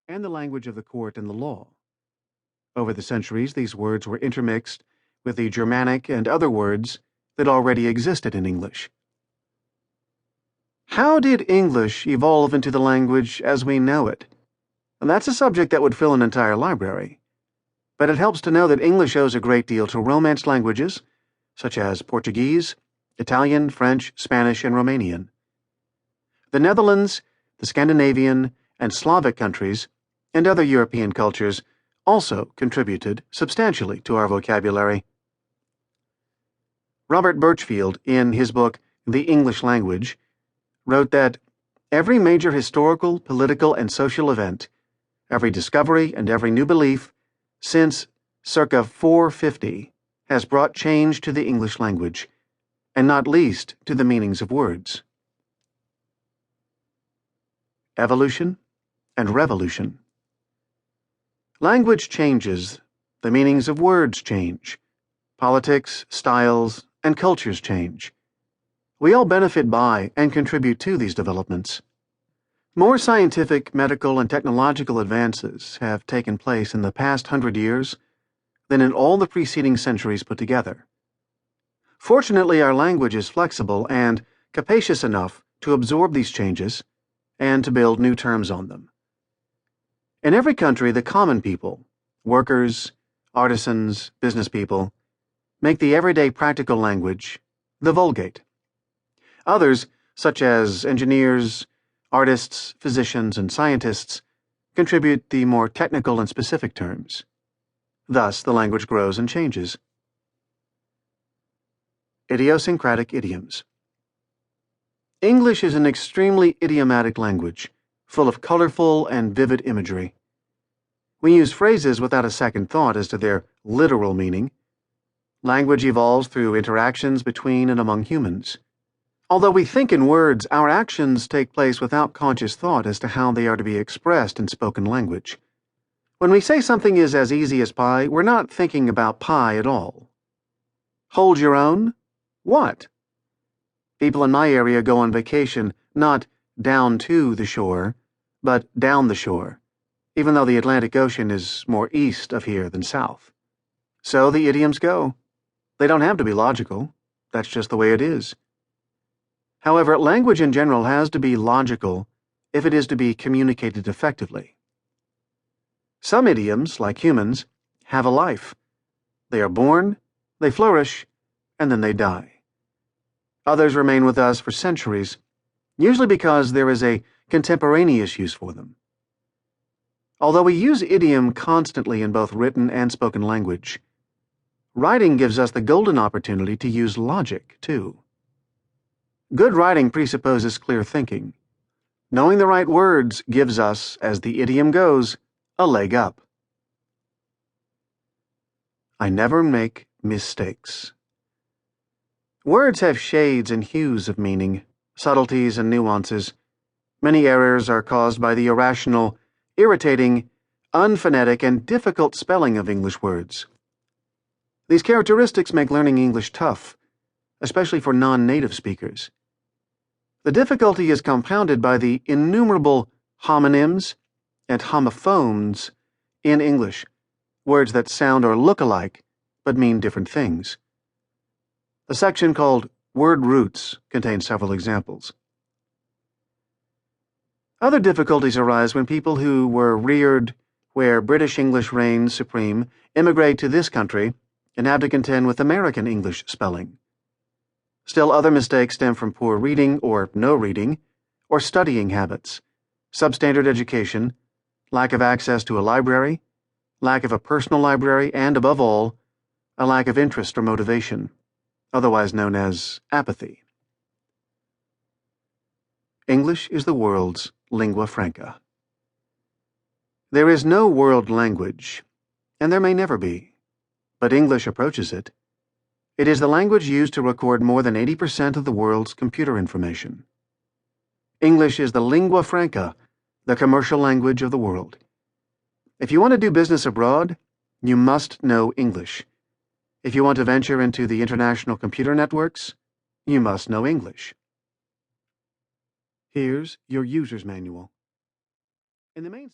and the language of the court and the law. Over the centuries, these words were intermixed with the Germanic and other words that already existed in English. How did English evolve into the language as we know it? And that's a subject that would fill an entire library. But it helps to know that English owes a great deal to Romance languages, such as Portuguese, Italian, French, Spanish, and Romanian. The Netherlands, the Scandinavian, and Slavic countries, and other European cultures also contributed substantially to our vocabulary. Robert Birchfield, in his book The English Language, wrote that every major historical, political, and social event, every discovery, and every new belief since circa 450 has brought change to the English language, and not least to the meanings of words. Evolution and revolution. Language changes, the meanings of words change, politics, styles, and cultures change. We all benefit by and contribute to these developments. More scientific, medical, and technological advances have taken place in the past 100 years than in all the preceding centuries put together. Fortunately, our language is flexible and capacious enough to absorb these changes and to build new terms on them. In every country, the common people, workers, artisans, business people, make the everyday practical language the Vulgate. Others, such as engineers, artists, physicians, and scientists, contribute the more technical and specific terms. Thus, the language grows and changes. Idiosyncratic idioms. English is an extremely idiomatic language, full of colorful and vivid imagery. We use phrases without a second thought as to their literal meaning. Language evolves through interactions between and among humans. Although we think in words, our actions take place without conscious thought as to how they are to be expressed in spoken language. When we say something is as easy as pie, we're not thinking about pie at all. Hold your own? What? People in my area go on vacation not down to the shore, but down the shore, even though the Atlantic Ocean is more east of here than south. So the idioms go. They don't have to be logical. That's just the way it is. However, language in general has to be logical if it is to be communicated effectively. Some idioms, like humans, have a life. They are born, they flourish, and then they die. Others remain with us for centuries, usually because there is a contemporaneous use for them. Although we use idiom constantly in both written and spoken language, writing gives us the golden opportunity to use logic, too. Good writing presupposes clear thinking. Knowing the right words gives us, as the idiom goes, a leg up. I never make mistakes. Words have shades and hues of meaning, subtleties and nuances. Many errors are caused by the irrational, irritating, unphonetic, and difficult spelling of English words. These characteristics make learning English tough, especially for non-native speakers. The difficulty is compounded by the innumerable homonyms and homophones in English, words that sound or look alike but mean different things. The section called Word Roots contains several examples. Other difficulties arise when people who were reared where British English reigns supreme immigrate to this country and have to contend with American English spelling. Still, other mistakes stem from poor reading or no reading, or studying habits, substandard education, lack of access to a library, lack of a personal library, and, above all, a lack of interest or motivation, otherwise known as apathy. English is the world's lingua franca. There is no world language, and there may never be, but English approaches it. It is the language used to record more than 80% of the world's computer information. English is the lingua franca, the commercial language of the world. If you want to do business abroad, you must know English. If you want to venture into the international computer networks, you must know English. Here's your user's manual. In the main